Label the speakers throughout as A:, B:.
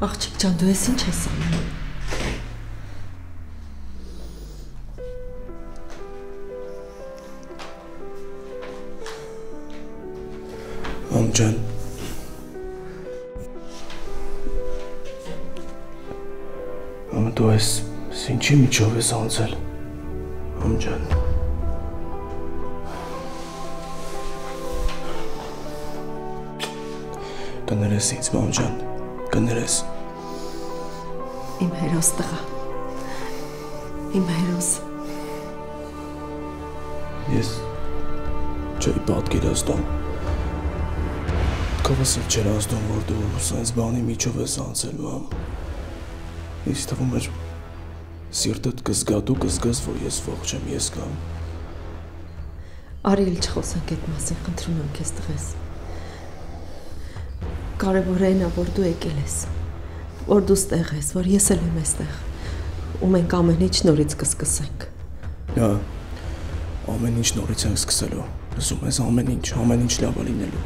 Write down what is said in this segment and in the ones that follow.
A: Աղջիկ ջան, դու ես ինչ ես անում։
B: Ջան, դու ես ինչի միջով ես անցել, ջան։ Կներես ինձ, ջան, կներես։
A: Իմ հերոս տղա, իմ հերոս։
B: Ես չէի պատկերացնում։ Քովս էլ չէր ազդում, որ դու սենց բանի միջով ես անցել, մամ։ Ինձ թվում էր սիրտդ կզգա, դու կզգաս, որ ես ողջ եմ, ես կամ։
A: Արի էլ չխոսանք այդ մասին, խնդրում եմ քեզ տղես։ Կարևորը այն է, որ դու եկել ես, որ դու ստեղ ես, որ ես էլ եմ այստեղ, ու մենք ամեն ինչ նորից կսկսենք։
B: Հա, ամեն ինչ նորից ենք սկսելու, լսում ես, ամեն ինչ լավ է լինելու,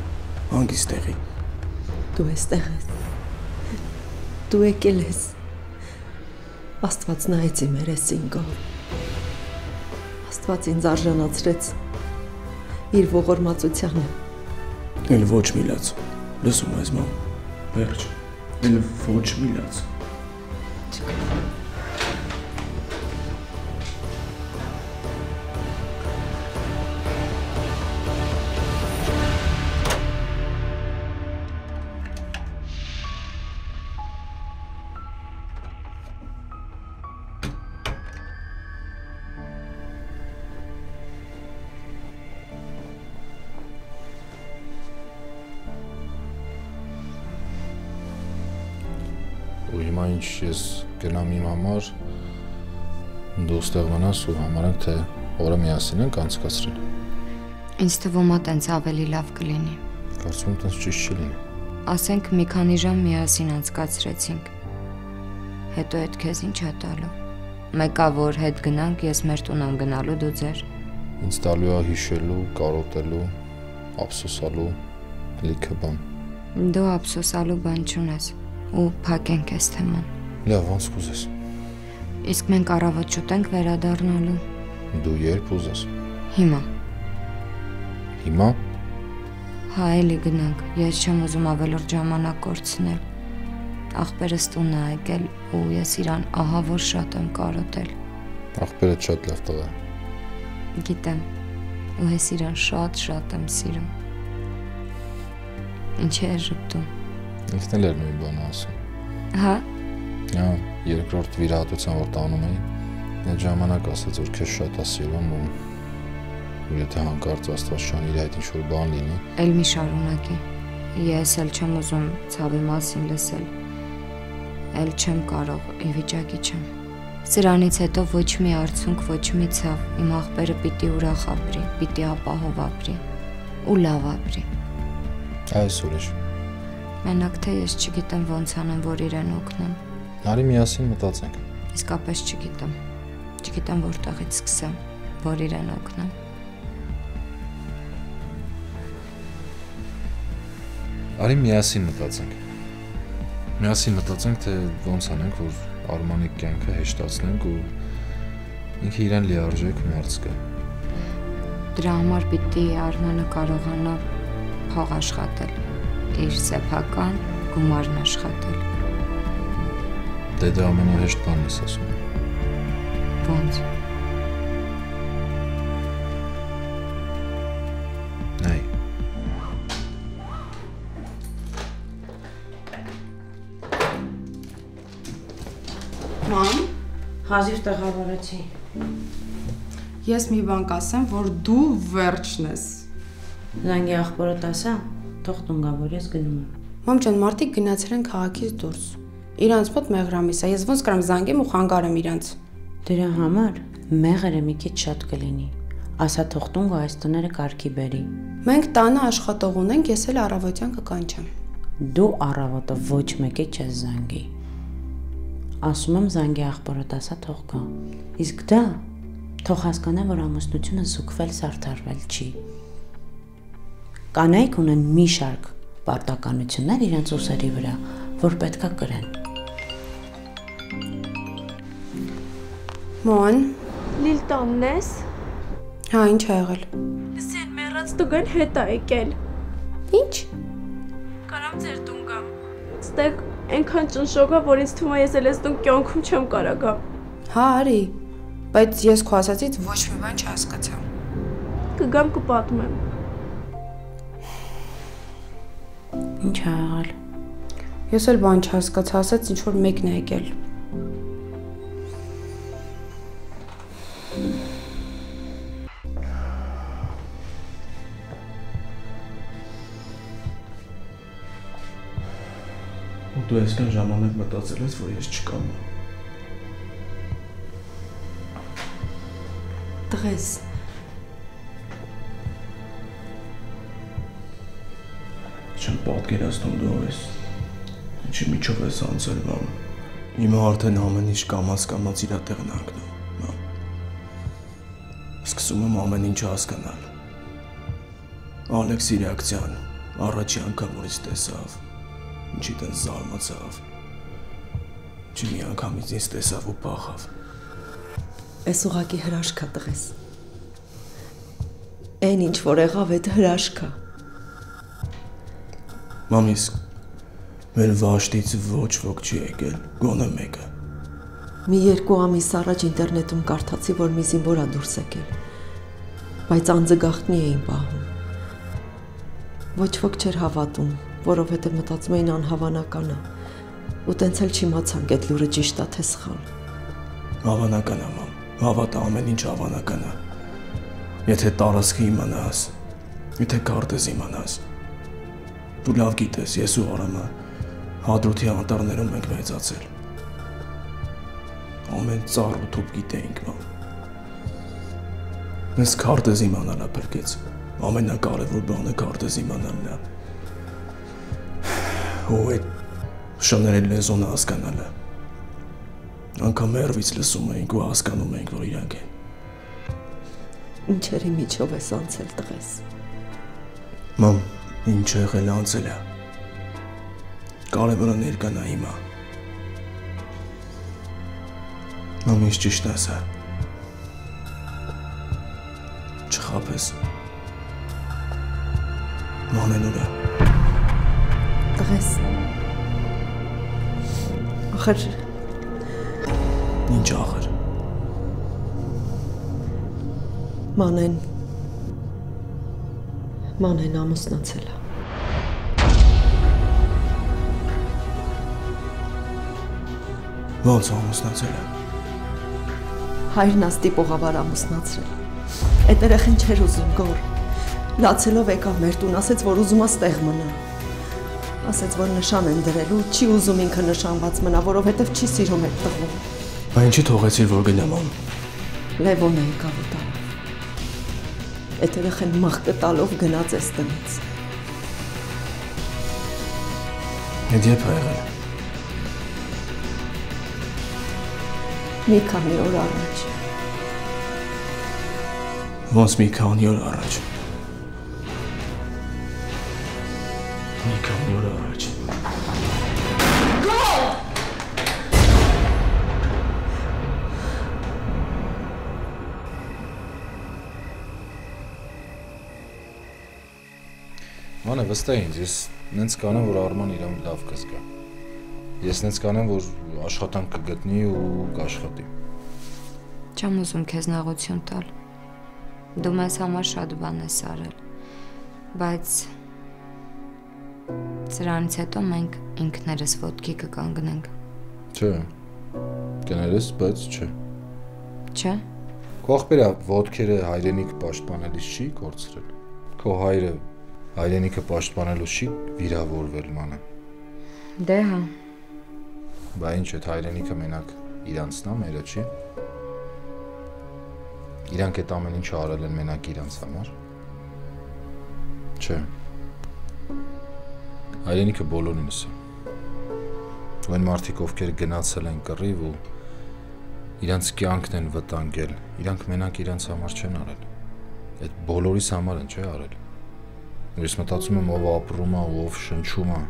B: հանգիստ տեղի։
A: Դու այստեղ ես, դու եկել ես, Աստված նայեց իմ երեսին գոր, Աստված ինձ արժանացրեց իր ողորմածությանը։
B: Էլ ոչ մի լաց, լսում ես, մամ, վերջ, էլ ոչ մի լաց։
C: Ու հիմա ինչ ես գնամ իմ համար, դու ստեղ մնաս ու համարենք, թե օրը միասին ենք անցկացրել։
D: Ինձ թվում է տենց ավելի լավ կլինի։
C: Կարծում եմ տենց ճիշտ չի լինի։
D: Ասենք մի քանի ժամ միասին անցկացրեցինք։ Հետո այդ քեզ ինչ է տալու։ Մեկա որ հետ գնանք, ես մեր տուն եմ գնալու, դու ձեր։
C: Ինձ տալու է հիշելու, կարոտելու, ափսոսալու, լիքը բան։
D: Դու ափսոսալու բան չունես։ Ու փակենք այս թեման։
C: Լավ, ոնց կուզես։
D: Իսկ մենք առավոտ շուտենք վերադառնալու։
C: Դու երբ ուզես։
D: Հիմա։
C: Հիմա։
D: Հա, էլի գնանք։ Ես չեմ ուզում ավելորդ ժամանակ կորցնել։ Ախպերս տուն է եկել ու ես իրան ահա որ շատ եմ կարոտել։
C: Ախպերդ շատ լավ տղա է։
D: Գիտեմ։ Ու ես իրան շատ եմ սիրում։ Ինչ է ժպտում։
C: Ինքն էլ էր նույն բանը ասում։
D: Հա։
C: Հա, երկրորդ վիրահատության որ տանում էի, այդ ժամանակ ասաց, որ քեզ շատ է սիրում ու եթե հանկարծ Աստված չան իր այդ ինչ-որ բան լինի։
D: Էլ մի շարունակի։ Ես էլ չեմ ուզում ցավի մասին լսել։ Էլ չեմ կարող, ի վիճակի չեմ։ Սրանից հետո ոչ մի արցունք, ոչ մի ցավ, իմ աղբերը պիտի ուրախ ապրի, պիտի ապահով ապրի ու լավ ապրի։
C: Այս ուրիշ։
D: Մենակ թե ես չգիտեմ ոնց անեմ, որ իրեն օգնեմ։
C: Արի միասին մտածենք։
D: Իսկապես չգիտեմ։ Չգիտեմ որտեղից սկսեմ, որ իրեն օգնեմ։
C: Արի միասին մտածենք։ Միասին մտածենք, թե ոնց անենք, որ Արմանի կյանքը հեշտացնենք ու ինքը իրեն լիարժեք մարդ զգա։
D: Դրա համար պիտի Արմանը կարողանա փող աշխատել, իր սեփական գումարն աշխատել։
C: Դե դա ամենահեշտ բանն ես ասում։
D: Ոնց։
C: Նայ։
E: Ման,
F: Հազիվ տեղավորեցի։
E: ես մի բան կասեմ, որ դու վերջն ես։
F: Զանգի աղբորդ ասա, թող տուն գա, որ ես գնում եմ։
E: Մամ ջան, մարդիկ գնացել են քաղաքից դուրս։ Իրանց մոտ մեղրամիս է, ես ոնց կարամ զանգեմ ու խանգարեմ իրանց։
F: Դրա համար մեղրը մի քիչ շատ կլինի։ Ասա թող տուն գա, այս տները կարգի բերի։
E: Մենք տանը աշխատող ունենք, ես էլ առավոտյան կկանչեմ։
F: Դու առավոտը ոչ մեկի չես զանգի։ Ասում եմ զանգի աղբորդ ասա թող գա։ Իսկ դա թող հասկանա, որ ամուսնությունը զուգվել սարդարվել չի։ Կանայք ունեն մի շարք պարտականություններ իրենց ուսերի վրա, որ պետքա կրեն։
E: Ման,
G: Լիլ տանն ես։
E: հա, ինչ ա եղել։
G: Լսեն մեռած տուգան հետ ա եկել։
E: Ինչ։
G: Կարամ ձեր տուն գամ։ Ստեղ այնքան ճնշոգա, որ ինձ թվում է ես էլ ես տուն կյանքում չեմ կարա գամ։
E: Հա, արի։ Բայց ես քո ասածից ոչ մի բան չհասկացա։
G: Կգամ կպատմեմ։
E: Ինչ ա եղել։ Ես էլ բան չհասկացա, ասաց ինչ որ մեկն է եկել։
B: Դու այսքան ժամանակ մտածել ես, որ ես չկամ։
A: Տղես,
B: չեմ պատկերացնում դու ես ինչի միջով ես անցել, մամ։ Հիմա արդեն ամեն ինչ կամաց իր տեղն ընկնում, մամ։ Սկսում եմ ամեն ինչ հասկանալ։ Ալեքսի ռեակցիան առաջի անգամ որից տեսավ, ինչի դեն զարմացավ։ Չի մի անգամից ինձ տեսավ ու պախավ։
A: Էս ուղակի հրաշք ա տղես։ Այն ինչ որ եղավ այդ հրաշք ա։
B: Մամ, իսկ մեր Վաշտից ոչ ոք չի եկել, գոնե մեկը։
A: Մի 2 ամիս առաջ ինտերնետում կարդացի, որ մի զինվոր ա դուրս եկել, բայց անձը գաղտնի էին պահում։ Ոչ ոք չէր հավատում, որովհետև մտածում էին անհավանական է, ու տենց էլ չիմացանք այդ լուրը ճիշտ է թե սխալ։
B: Հավանական է, մամ, հավատա, ամեն ինչ հավանական է։ Եթե տարածքը իմանաս, եթե քարտեզ իմանաս։ Դու լավ գիտես, ես ու Արամը Հադրութի անտառներում ենք մեծացել։ Ամեն ծառ ու թուփ գիտեինք, մամ։ Մեզ քարտեզ իմանալը փրկեց։ Ամենակարևոր բանը քարտեզ իմանալն է։ Ու այդ շները լեզուն հասկանալը։ Անգամ հեռվից լսում էինք ու հասկանում էինք, որ իրանք են։
A: Ինչերի միջով ես անցել տղես։
B: Մամ, ինչ եղել անցել է։ Կարևորը ներկան է հիմա։ Մամ, ինչ ճիշտ ասա։ Չխաբես։ Մանեն ուր է։
A: Տղես։ Ախր
B: Ինչ ախր։
A: Մանեն ամուսնացել է։
B: Ոնց ամուսնացել է։
A: Հայրն աստիպողաբար ամուսնացրել։ Այդ երեխեն չէր ուզում գոր։ Լացելով եկավ մեր տուն, ասեց, որ ուզում է ստեղ մնա։ Ասեց, որ նշան են դրելու, չի ուզում ինքը նշանված մնա, որովհետև չի սիրում այդ տղուն։
B: Բա ինչի թողեցիր, որ գնամ, մամ։
A: Լևոնը եկավ ու տարավ։ Այդ երեխեն մաղկը տալով գնաց էս տնից։
B: Այդ երբ ա եղել։
A: Մի քանի օր առաջ։
B: Ոնց մի քանի օր առաջ։ Մի քանի օր առաջ։
C: Մանե, վստահ ինձ, ես նենց կանեմ, որ Արման իրան լավ կզգա։ Ես նենց կանեմ, որ աշխատանք կգտնի ու կաշխատի։
D: Չեմ ուզում քեզ նեղություն տալ։ Դու մեզ համար շատ բան ես արել, բայց սրանից հետո մենք ինքներս ոտքի կկանգնենք։
C: Չէ։ Կներես, բայց չէ։
D: Չէ։
C: Քո ախպերը ոտքերը հայրենիք պաշտպանելիս չի կորցրել։ Քո հայրը հայրենիքը պաշտպանելու չի վիրավորվել, մանե։
D: Դե հա։
C: Բա ինչ այդ հայրենիքը մենակ իրանցն է, մերը չի։ Իրանք այդ ամեն ինչը արել են մենակ իրանց համար։ Չէ։ Հայրենիքը բոլորինս է։ Ու այն մարդիկ, ովքեր գնացել են կռիվ ու իրանց կյանքն են վտանգել, իրանք մենակ իրանց համար չեն արել։ Այդ բոլորիս համար են, չէ՞ արել։ Ու ես մտածում եմ, ով ապրում է, ով շնչում է,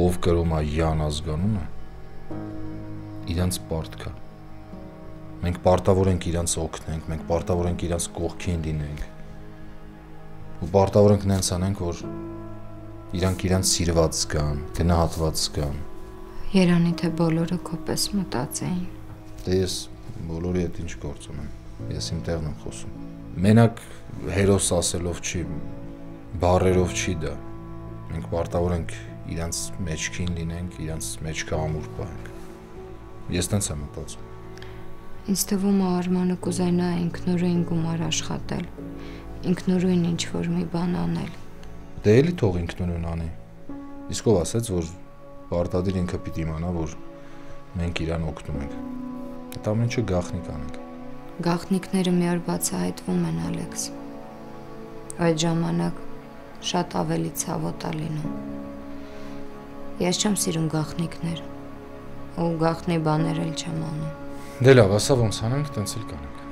C: ով կրում է յան ազգանունը, իրանց պարտք է։ Մենք պարտավոր ենք իրանց օգնենք, մենք պարտավոր ենք իրանց կողքին լինենք։ Ու պարտավոր ենք նենց անենք, որ իրանք իրանց սիրված զգան, գնահատված զգան։
D: Երանի թե բոլորը քո պես մտածեին։
C: Դե ես բոլորի հետ ինչ գործ ունեմ։ Ես իմ տեղն եմ խոսում։ Մենակ հերոս ասելով չի, բառերով չի դա։ Մենք պարտավոր ենք իրանց մեջքին լինենք, իրանց մեջքը ամուր պահենք։ Ես տենց եմ մտածում։
D: Ինձ թվում է Արմանը կուզենա ինքնուրույն գումար աշխատել, ինքնուրույն ինչ-որ մի բան անել։
C: Դե էլի թող ինքնուրույն անի։ Իսկ ով ասեց, որ պարտադիր ինքը պիտի իմանա, որ մենք իրան օգնում ենք։ Այդ ամեն ինչը գաղտնիք անենք։
D: Գաղտնիքները մի օր բացահայտվում են, Ալեքս։ Այդ ժամանակ շատ ավելի ցավոտ է լինում։ Ես չեմ սիրում գաղտնիքներ, ու գաղտնի բաներ էլ չեմ անում։
C: Դե լավ, ասա ոնց անենք, տենց էլ կանենք։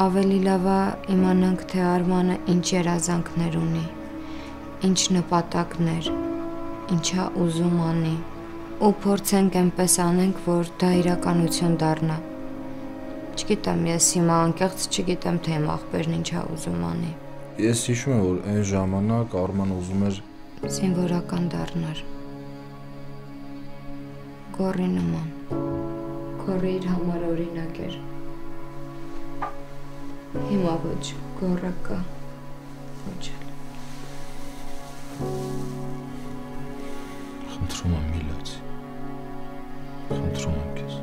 D: Ավելի լավ է իմանանք, թե Արմանը ինչ երազանքներ ունի, ինչ նպատակներ, ինչա ուզում անի, ու փորձենք այնպես անենք, որ դա իրականություն դառնա։ Չգիտեմ, ես հիմա անկեղծ չգիտեմ, թե իմ աղբերն ինչա ուզում անի։
C: Ես հիշում եմ, որ այն ժամանակ Արմանը ուզում էր
D: զինվորական դառնար։ Գորի նման։ Գորը իր համար օրինակ էր։ Հիմա ոչ, գորը կա։ Ոչ էլ։
C: Խնդրում եմ մի լացի։ Խնդրում եմ քեզ։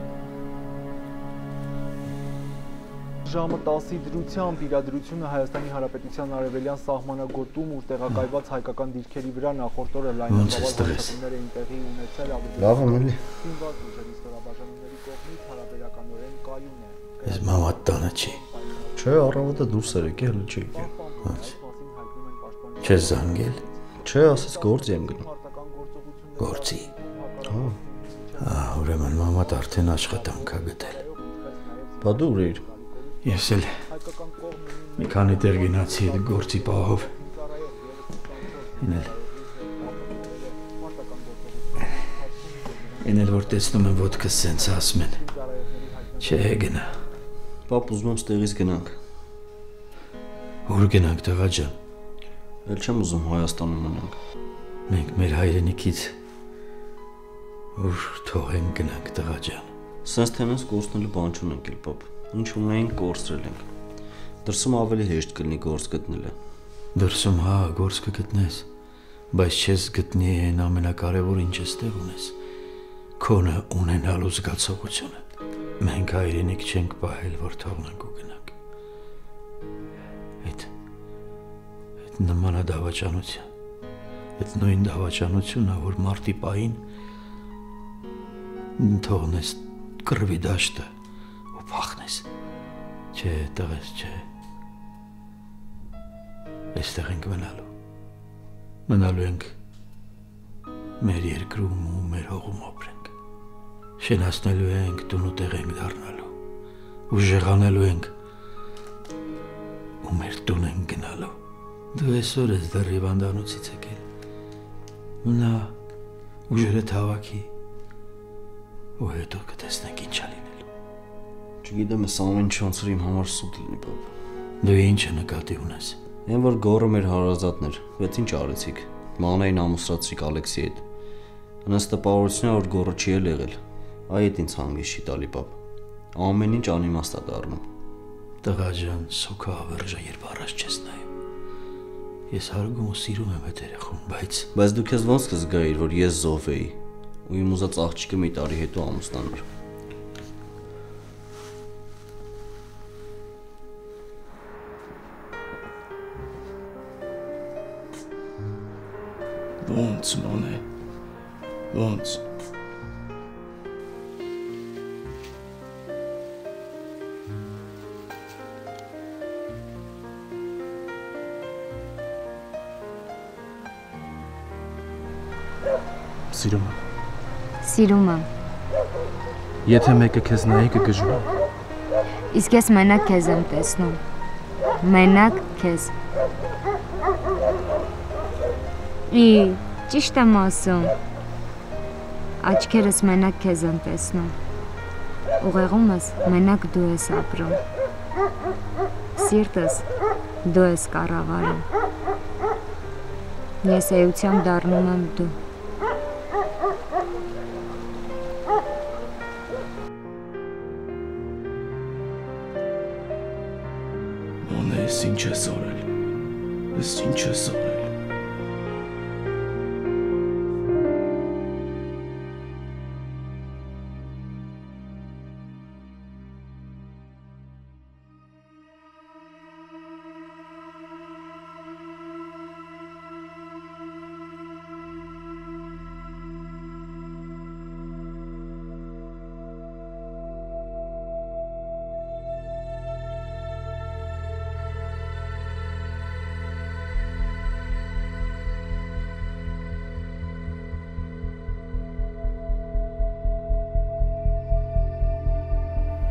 H: Ժամը 10-ի դրությամբ իրադրությունը Հայաստանի Հանրապետության արևելյան սահմանագոտում, ուր տեղակայված հայկական դիրքերի վրա նախորդ օրը լայնածավալ հարձակումներ էին տեղի ունեցել,
C: լավ եմ էլի։
H: Սինված ուժերի ստորաբաժանումների կողմից հարաբերականորեն կայուն է։
B: Ես մամատ տանը չի։
C: Չէ, առավոտը դուրս էր եկել, հələ չի եկել։
B: Չես զանգել։
C: Չէ, ասես գործի եմ գնում։
B: Գործի։
C: Հա։
B: Ուրեմն մամատ արդեն աշխատանք է գտել։
C: Բա դու ուր էիր։
B: Ես էլ մի քանի տեղ գնացի այդ գործի պահով։ Ինել որ տեսնում եմ ոտքս սենց ասում են։ Չէ գնա։
I: Պապ ուզում եմ ստեղից գնանք։
B: Ուր գնանք տղա ջան։
I: Էլ չեմ ուզում Հայաստանում մնանք։
B: Մենք մեր հայրենիքից ուր թողենք գնանք տղա ջան։
I: Սենց թենս կորցնելու բան չունենք էլ պապ։ Ինչ ունենք կորցրել ենք։ Դրսում ավելի հեշտ կլինի գործ գտնելը։
B: Դրսում հա գործ կգտնես, բայց չես գտնի այն ամենակարևոր ինչը ստեղ ունես։ Քոնը ունենալու զգացողությունը։ Մենք հայրենիք չենք պահել, որ թողնենք ու գնանք։ Այդ նման է դավաճանության։ Այդ նույն դավաճանությունն է, որ մարտի պահին թողնես կռվի դաշտը ու փախնես։ Չէ, տղես, չէ։ Այստեղ ենք մնալու ենք մեր երկրում ու մեր հողում ապրենք։ Շենացնելու ենք, տունուտեղ ենք դառնալու, ուժեղանելու ենք ու մեր տուն ենք գնալու։ Դու այսօր ես դեռ հիվանդանոցից եկել։ Մնա ուժերդ հավաքի ու հետո կտեսնենք ինչա լինելու։
I: Չգիտեմ, այս ամեն ինչ ոնց որ իմ համար սուտ լինի, պապ։
B: Դու ինչը նկատի ունես։
I: Այն որ գորը մեր հարազատն էր, բայց ինչ արեցիք։ Մանային ամուսրացրիք Ալեքսի հետ։ Անց տպավորությունն որ գորը չի եղել։ Այդ ինձ հանգիստ չի տալի, պապ։ Ամեն ինչ անիմաստ է դառնում։
B: Տղա ջան, սոքա ավերժը երբ առաջ չես նայում։ Ես հարգում ու սիրում եմ այդ երեխուն, բայց
I: դու քեզ ոնց կզգայիր, որ ես զոհ էի ու իմ ուզած աղջիկը մի տարի հետո ամուսնանար։
B: Ոնց մանե։ Ոնց։
J: Սիրում եմ։
D: Սիրում եմ։
J: Եթե մեկը քեզ նայի կգժվի։
D: Իսկ ես մենակ քեզ եմ տեսնում։ Մենակ քեզ։ Ճիշտ եմ ասում։ Աչքերս մենակ քեզ եմ տեսնում։ Ուղեղումս մենակ դու ես ապրում։ Սիրտս դու ես կառավարում։ Ես էությամբ դառնում եմ դու։
B: Մոնե, ես ինչ ես արել։ Ես ինչ ես արել։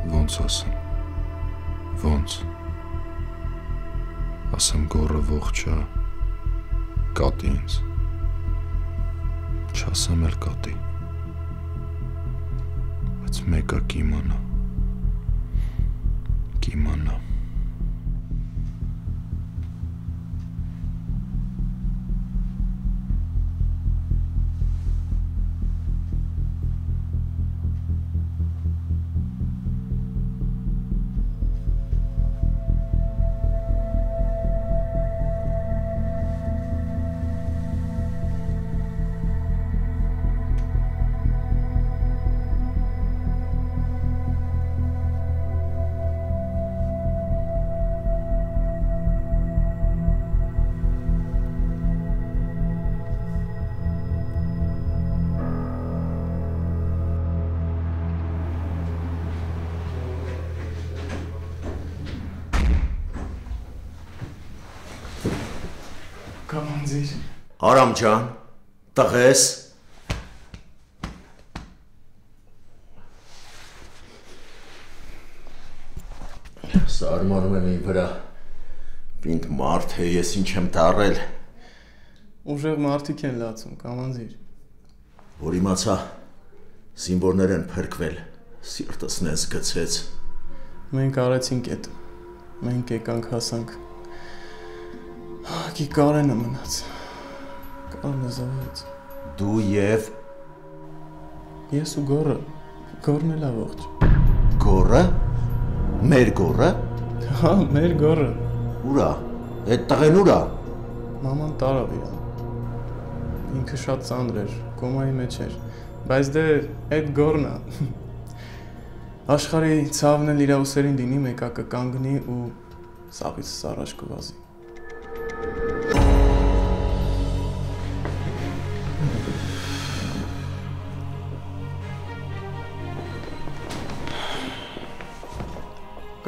C: Ոնց ասեմ, ոնց, ասեմ գորը ողջա, կատի ինձ, չասեմ էլ կատի, բայց մեկը կիմանա,
H: Կամանձիր։
K: Արամ ջան, տղես։ Սարմանում եմ իմ վրա։ Պինդ մարդ է, ես ինչ եմ դառել։
H: Ուժեղ մարդիկ են լացում, կամանձիր։
K: Որ իմացա, զինվորներ են փրկվել, սիրտս նես գցեց։
H: Մենք արեցինք էդ, մենք եկանք հասանք։ Ահագի Կարենը մնաց, Կարենը զոհվեց։
K: Դու և…
H: Ես ու գորը, գորն էլ աղողջ։
K: Գորը? Մեր գորը?
H: Հա, մեր գորը։
K: Ուրա, էդ տղեն ուրա։
H: Մաման տարավ իրան։ Ինքը շատ ծանր էր, կոմայի մեջ էր, բայց դե էդ գորն է։ Աշխարհի ցավն էլ իր ուսերին դինի մեկա կկանգնի ու սաղից առաջ կվազի։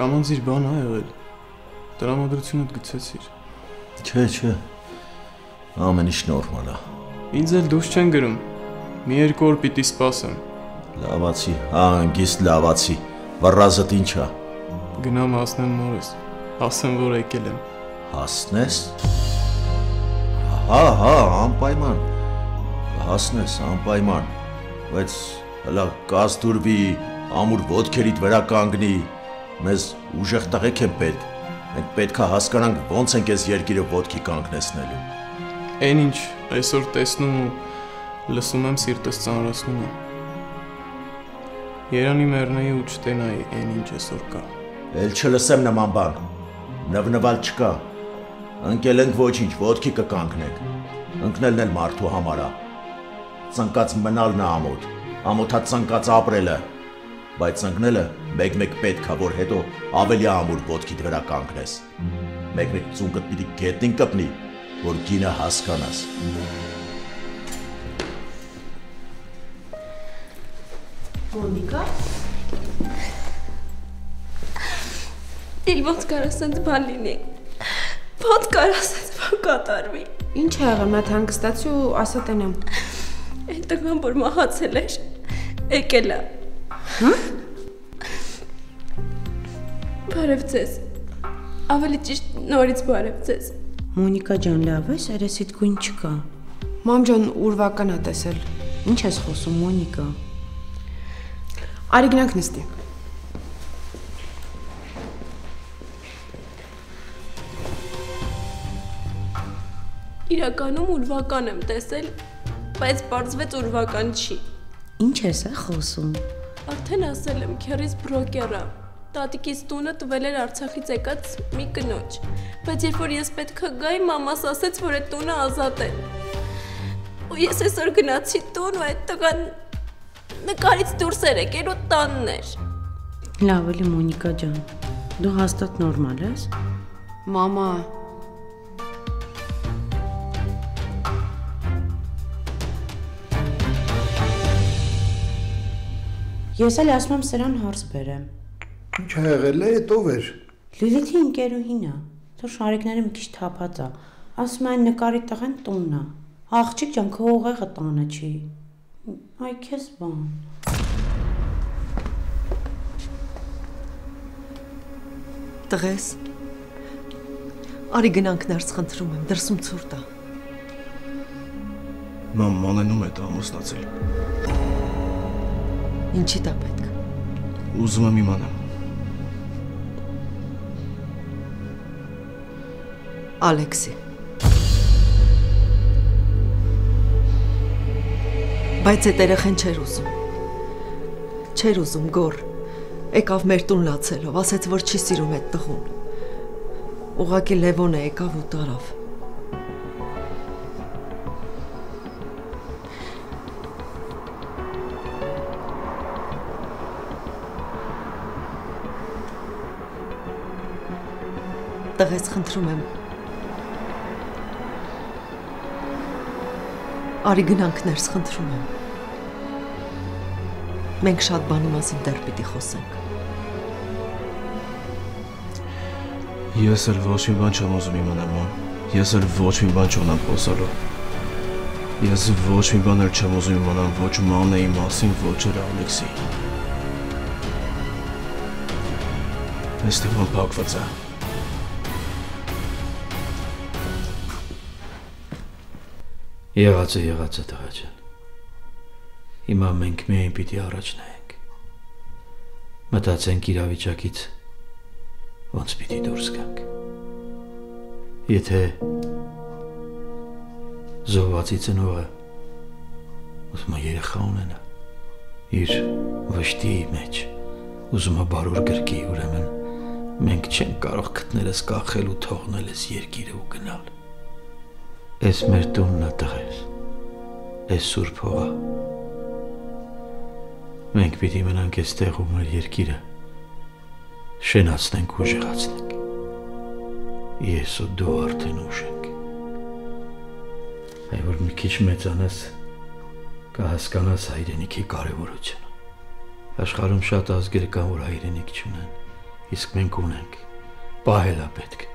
H: Կամանձիր բան ա եղել, տրամադրությունդ գցեցիր։
K: Չէ, ամեն ինչ նորմալ ա։
H: Ինձ էլ դուս չեն գրում, մի երկու օր պիտի սպասեմ։
K: Լավացի, հանգիստ լավացի, վռազդ ինչ ա։
H: Գնամ հասնեմ մորս, ասեմ որ եկել եմ։
K: Հասնես։ Հա, անպայման, հասնես, անպայման, բայց հլա կազդուրվի, ամուր ոտքերիդ վրա կանգնի, մեզ ուժեղ տղեկ են պետք, մենք պետք է հասկանանք ոնց ենք ես երկիրը ոտքի կանգնեցնելու։
H: Էն ինչ այսօր տեսնում ու լսում եմ սիրտս ծանրացնում է։ Երանի մեռնեի ու չտենայի էն ինչ այսօր կա։
K: Էլ չլսեմ նման բան, նվնվալ չկա, ընկել ենք ոչինչ, ոտքի կկանգնենք, ընկնելն էլ մարդու համար է, ծնկած մնալն է ամոթ, ամոթա ծնկած ապրելը, բայց ընկնելը մեկ-մեկ պետք է, որ հետո ավելի ամուր ոտքիդ վրա կանգնես, մեկ-մեկ ծունկդ պիտի գետնին կպնի, որ գինը հասկանաս։
G: Մոնիկա։ Իլ ոնց կարա սենց բան լինի։ Ոնց կարա սենց բան կատարվի։
E: Ինչ է եղել, մատ հանգստացի ու ասա տենեմ։
G: Այն տղան, որ մահացել էր, եկել է։
E: Հա՞։
G: Բարև ձեզ։ Ավելի ճիշտ նորից բարև ձեզ։
F: Մոնիկա ջան, լավ ես, երեսիդ գույն չկա։
E: Մամ ջան, ուրվական ա տեսել։
F: Ինչ ես խոսում, Մոնիկա։
E: Արի գնանք նստի։
G: Իրականում ուրվական եմ տեսել, բայց պարզվեց ուրվական չի։
F: Ինչ ես խոսում։
G: Արդեն ասել եմ, քերիս բրոկերա։ Տատիկիս տունը տվել էր Արցախից եկած մի կնոջ, բայց երբ որ ես պետք է գայի, մամաս ասեց, որ այդ տունը ազատ է։ Ու ես այսօր գնացի տուն ու այդ տղան նկարից դուրս էր եկել ու տանն էր։
F: Լավ էլի Մոնիկա ջան, դու հաստատ նորմալ ես։
E: Մամա,
F: ես էլ ասում եմ սրան հարց բերեմ։
L: Ինչ ա եղել է, էդ ով էր։
F: Լիլիթի ընկերուհին է, թող շարիկները մի քիչ թափած է, ասում է այն նկարի տղեն տունն է։ Աղջիկ ջան, քո ուղեղը տանը չի։ Այ քեզ բան։
A: Տղես, արի գնանք ներս, խնդրում եմ, դրսում ցուրտ է։
B: Մամ, մանենում է դա ամուսնացել։
A: Ինչի դա պետք։
B: Ուզում եմ իմանամ։
A: Ալեքսի։ Բայց այդ երեխեն չէր ուզում։ Չէր ուզում գոր։ Եկավ մեր տուն լացելով, ասեց, որ չի սիրում այդ տղուն։ Ուղղակի Լևոնը եկավ ու տարավ։ Տղես, խնդրում եմ։ Արի գնանք ներս, խնդրում եմ։ Մենք շատ բանի մասին դեռ պիտի խոսենք։
B: Ես էլ ոչ մի բան չեմ ուզում իմանալ, մամ։ Ես էլ ոչ մի բան չունեմ խոսալու։ Ես ոչ մի բան էլ չեմ ուզում իմանալ ոչ Մանեի մասին, ոչ էլ Ալեքսի։ Այս թեման փակված է։
M: Եղածը տղա ջան։ Հիմա մենք միայն պիտի առաջ նայենք։ Մտածենք իրավիճակից ոնց պիտի դուրս գանք։ Եթե զոհվածի ծնողը ուզում է երեխա ունենա իր վշտի մեջ, ուզում է բարուր գրկի, ուրեմն մենք չենք կարող քթներս կախել ու թողնել այս երկիրը ու գնալ։ Այս մեր տունն է տղես, այս սուրբ հողը։ Մենք պիտի մնանք այստեղ ու մեր երկիրը շենացնենք ու ուժեղացնենք։ Ես ու դու արդեն ուժ ենք։ Այ որ մի քիչ մեծանաս, կհասկանաս հայրենիքի կարևորությունը։ Աշխարհում շատ ազգեր կան, որ հայրենիք չունեն, իսկ մենք ունենք։ Պահել է պետք։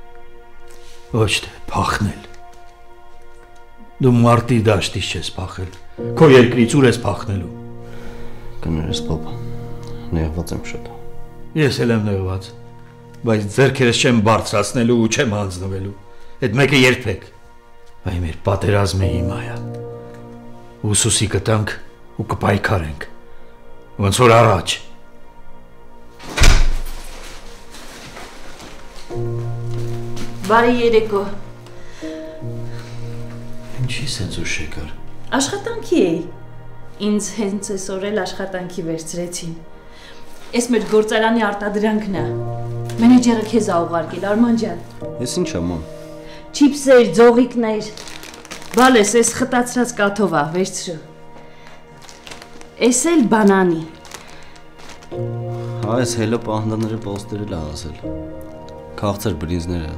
M: Ոչ թե փախնել։ Դու մարտի դաշտից չես փախել, քո երկրից ուր ես փախնելու։
I: Կներես պապա, նեղված եմ շատ։
M: Ես էլ եմ նեղված, բայց ձեռքերս չեմ բարձրացնելու ու չեմ հանձնվելու։ Այդ մեկը երբեք։ Այ մեր պատերազմը հիմա է։ Ուսուսի կտանք ու կպայքարենք։ Ոնց որ առաջ։
N: Բարի երեկո։
M: Ինչի սենց ուշ եկար։
N: Աշխատանքի էի։ Ինձ հենց այսօր էլ աշխատանքի վերցրեցին։ Էս մեր գործարանի արտադրանքն է։ Մենեջերը քեզ ա ուղարկել, Արման ջան։
I: Ես ինչ եմ, մամ։
N: Չիփսեր, ձողիկներ։ Բալես, էս խտացրած կաթով ա, վերցրու։ Էս էլ բանանի։
I: Հա, այս հելո պահանդաները պոստերը լավ ասել։ Քաղցր բրինզները։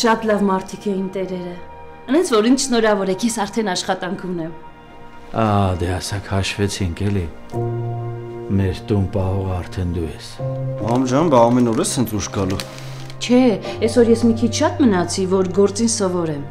N: Շատ լավ մարդիկ էին տերերը։ Անենց որ ինչ շնորհավոր եք, ես արդեն աշխատանք ունեմ։
M: Դե ասակ հաշվեցինք էլի։ Մեր տուն պահողը արդեն դու ես։
I: Մամ ջան, բա ամեն օր ես սենց ուշ գալու։
N: Չէ, այսօր ես մի քիչ շատ մնացի, որ գործին սովորեմ։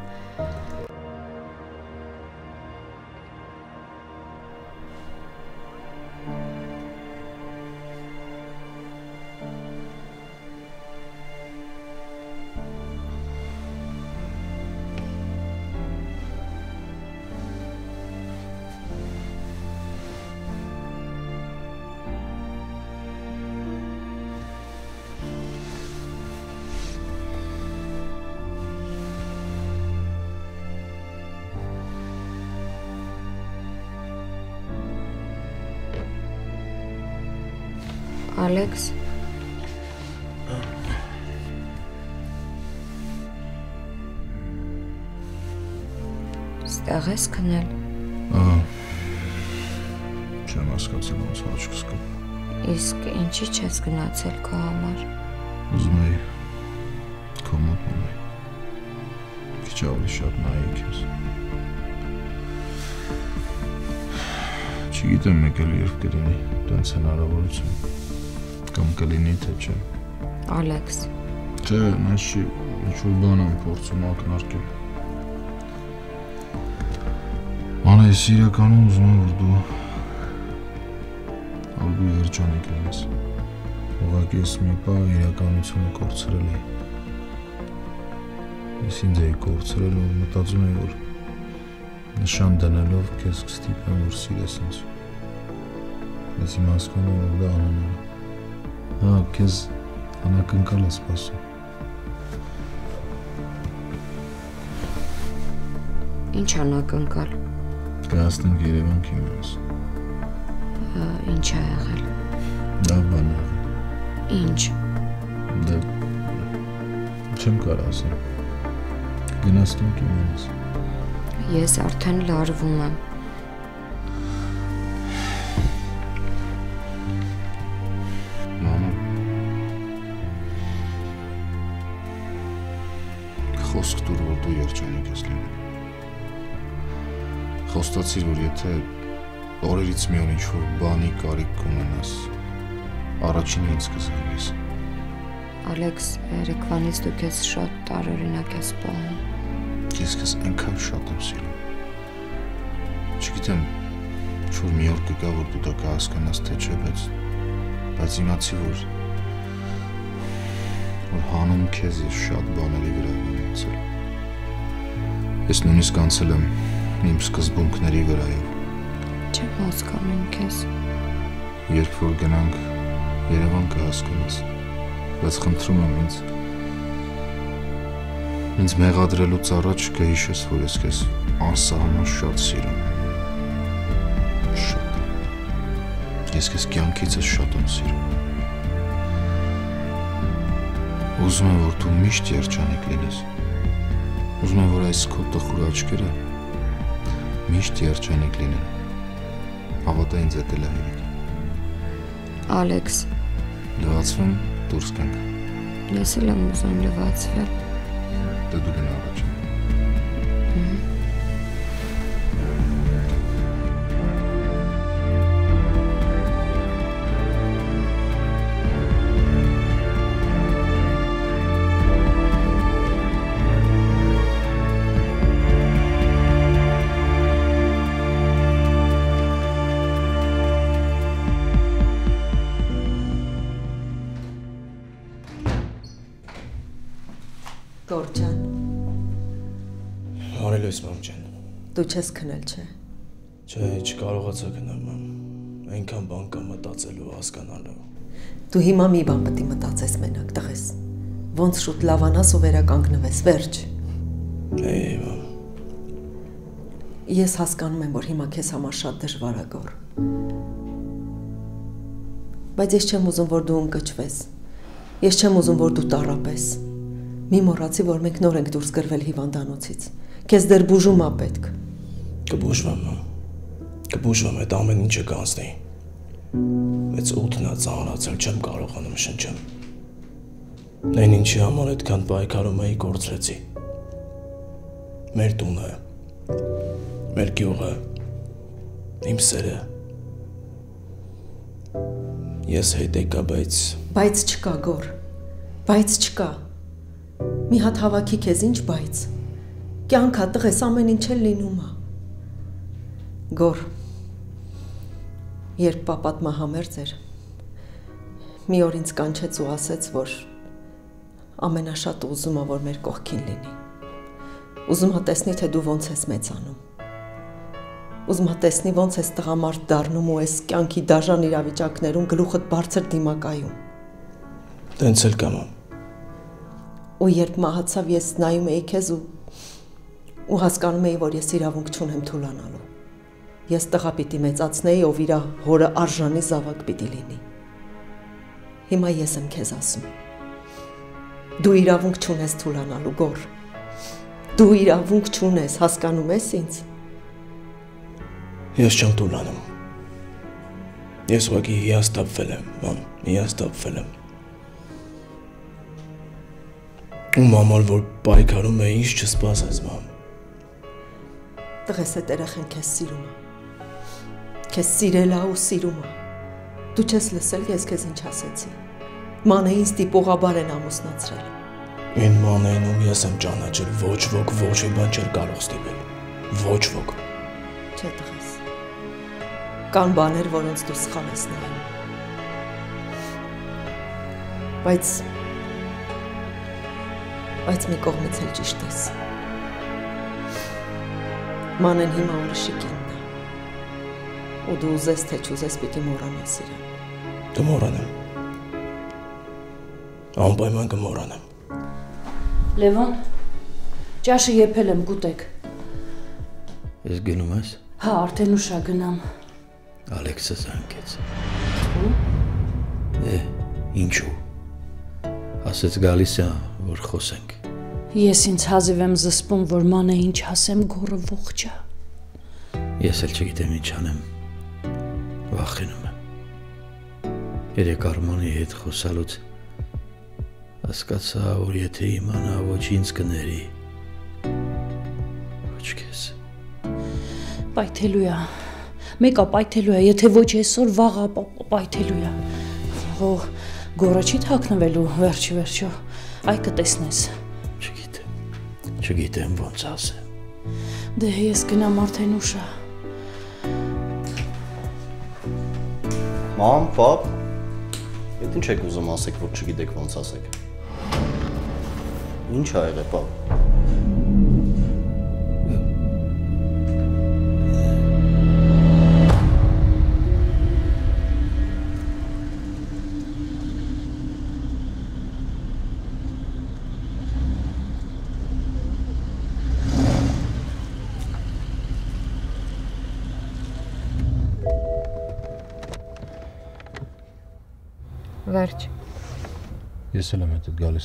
D: Ալեքս։ Ստեղ ես քնել։
C: Չեմ հասկացել ոնց աչքս կապ։
D: Իսկ ինչի չես գնացել քո համար։
C: Ուզում էի քո մոտ մնալ։ Քիչ ավելի շատ նայեի քեզ։ Չգիտեմ մեկ էլ երբ կլինի տենց հնարավորություն։ Կամ կլինի թե չէ։
D: Ալեքս։
C: Չէ, նայ չի, ինչ-որ բան եմ փորձում ակնարկել։ Անես իրականում ուզում եմ, որ դու ալգու երջանիկ լինես։ Ուղղակի ես մի պահ իրականությունը կորցրել էի։ Ես ինձ էի կորցրել ու մտածում էի, որ նշան դնելով քեզ կստիպեմ, որ սիրես ինձ։ Ես իմ հասկանում եմ, որ դա անհնար է։ Հա, քեզ անակնկալ է սպասում։
D: Ինչ անակնկալ։
C: Կհասնենք Երևան քիմիաս։
D: Ինչ է եղել։
C: Լավ բան է եղել։
D: Ինչ։
C: Դե չեմ կարող ասել։ Գնաս տուն քիմիաս։
D: Ես արդեն լարվում եմ։
C: Մամա։ Խոսք տուր, որ դու երջանիկ ես լինել։ Խոստացիր, որ եթե օրերից մի օր ինչ-որ բանի կարիք կունենաս, առաջինը ինձ կզանգես։
D: Ալեքս, երեկվանից դու քեզ շատ տարօրինակ ես պահում։
C: Ես քեզ այնքան շատ եմ սիրում։ Չգիտեմ, ինչ-որ մի օր կգա, որ դու դա կհասկանաս, թե չէ, բայց իմացի, որ հանուն քեզ ես շատ բաների վրա եմ անցել։ Ես նույնիսկ անցել եմ իմ սկզբունքների վրայով։
D: Չեմ հասկանում քեզ։
C: Երբ որ գնանք Երևան կհասկանաս, բայց խնդրում եմ ինձ մեղադրելուց առաջ կհիշես, որ ես քեզ անսահման շատ սիրում եմ։ Շատ։ Ես քեզ կյանքիցս շատ եմ սիրում։ Ուզում եմ, որ դու միշտ երջանիկ լինես։ Ուզում եմ, որ այս քո տխուր աչքերը միշտ երջանիկ լինեն։ Հավատա ինձ հետ էլ է հերիք։
D: Ալեքս։
C: Լվացվեմ, դուրս գանք։
D: Ես էլ եմ ուզում լվացվել։
C: Դե դու գնա առաջ։
A: Գորջան։
B: Արել ես մամ ջան։
A: Դու չես քնել, չէ։
B: Չէ, չկարողացա քնեմ մամ։ Այնքան բան կա մտածելու, հասկանալու։
A: Դու հիմա մի բան պետք է մտածես մենակ, տղես։ Ոնց շուտ լավանաս ու վերականգնվես, վերջ։
B: Էй, մամ։
A: Ես հասկանում եմ, որ հիմա քեզ համար շատ դժվար է, Գոր։ Բայց ես չեմ ուզում, որ դու ընկճվես։ Ես չեմ ուզում, որ դու տառապես։ Մի մոռացի, որ մենք նոր ենք դուրս գրվել հիվանդանոցից։ Քեզ դեռ բուժում ա պետք։
B: Կբուժվեմ, մամ։ Կբուժվեմ, այդ ամեն ինչը կանցնի։ Բայց ութն ա ծանրացել, չեմ կարողանում շնչեմ։ Այն ինչի համար այդքան պայքարում էի կորցրեցի։ Մեր տունը, մեր գյուղը, իմ սերը։ Ես հետ եկա,
A: բայց չկա, Գոր։ Բայց չկա։ Մի հատ հավաքի քեզ, ինչ բայց։ Կյանքա, տղես, ամեն ինչ էլ լինում է։ Գոր, երբ պապատ մահամերձ էր, մի օր ինձ կանչեց ու ասեց, որ ամենաշատը ուզում է, որ մեր կողքին լինի։ Ուզում է տեսնի, թե դու ոնց ես մեծանում։ Ուզում է տեսնի, ոնց ես տղամարդ դառնում ու ես կյանքի դաժան իրավիճակներում գլուխդ բարձր դիմակայում։
B: Տենց էլ կա, մամ։
A: Ու երբ մահացավ, ես նայում էի քեզ ու հասկանում էի, որ ես իրավունք չունեմ թուլանալու։ Ես տղա պիտի մեծացնեի, ով իր հորը արժանի զավակ պիտի լինի։ Հիմա ես եմ քեզ ասում։ Դու իրավունք չունես թուլանալու, Գոր։ Դու իրավունք չունես, հասկանում ես ինձ։
B: Ես չեմ թուլանում։ Ես ուղղակի հիասթափվել եմ, մամ, հիասթափվել եմ։ Ու մաման որ պայքարում է, ինչ չսպասես, մամ։
A: Տղես այդ երեխան քեզ սիրում է։ Քեզ սիրել է ու սիրում է։ Դու չես լսել, ես քեզ ինչ ասեցի։ Մանեին ստիպողաբար են ամուսնացրել։
B: Այն մանեին ում ես եմ ճանաչել, ոչ ոք ոչ մի բան չէր կարող ստիպել։ Ոչ ոք։
A: Չէ, տղես։ Կան բաներ, որոնց դու սխալ ես նայում։ Բայց մի կողմից էլ ճիշտ ես։ Մանեն հիմա ուրիշի կինն է։ Ու դու ուզես թե չուզես պիտի մոռանաս իրեն։
B: Կմոռանամ։ Անպայման կմոռանամ։
N: Լևոն, ճաշը եփել եմ, կուտեք։
M: Ես գնում ես։
N: Հա, արդեն ուշ է գնամ։
M: Ալեքսը զանգեց։ Ինչու։ Ասեց գալիս է, որ խոսենք։
N: Ես ինձ հազիվ եմ զսպում, որ մանե ինչ ասեմ, Գոռը ողջ է։
M: Ես էլ չգիտեմ ինչ անեմ։ Վախենում եմ։ Երեք Արմանի հետ խոսալուց հասկացա, որ եթե իմանա, ոչ ինձ կների։ Ոչ քեզ։
N: Պայթելու է։ Մեկը պայթելու է, եթե ոչ այսօր, վաղը պայթելու է։ Գոռը չի թաքնվելու, վերջի վերջո, այ կտեսնես։
M: Չգիտեմ ոնց ասեմ։
N: Դե ես գնամ արդեն ուշ է։
I: Մամ, պապ, ետ ինչ եք ուզում ասեք, որ չգիտեք ոնց ասեք։ Ինչ ա եղել, պապ։
D: Վերջ։
C: Ես էլ եմ հետդ գալիս։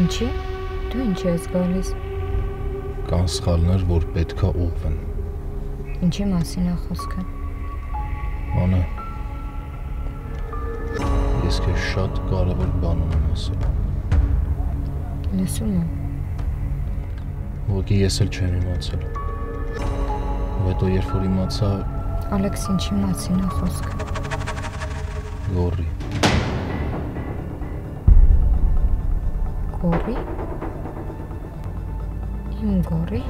D: Ինչի՞։ Դու ինչի ես գալիս։
C: Կան սխալներ, որ պետքա ուղղվեն։
D: Ինչի մասին է խոսքը։
C: Մանե։ Ես քեզ շատ կարևոր բան ունեմ ասել։
D: Լսում եմ։
C: Ուղղակի ես էլ չեմ իմացել։ Ու հետո երբ որ իմացա…
D: Ալեքս, ինչի մասին է խոսքը։
C: Գոռի։
D: Գոռի։ Իմ գոռի։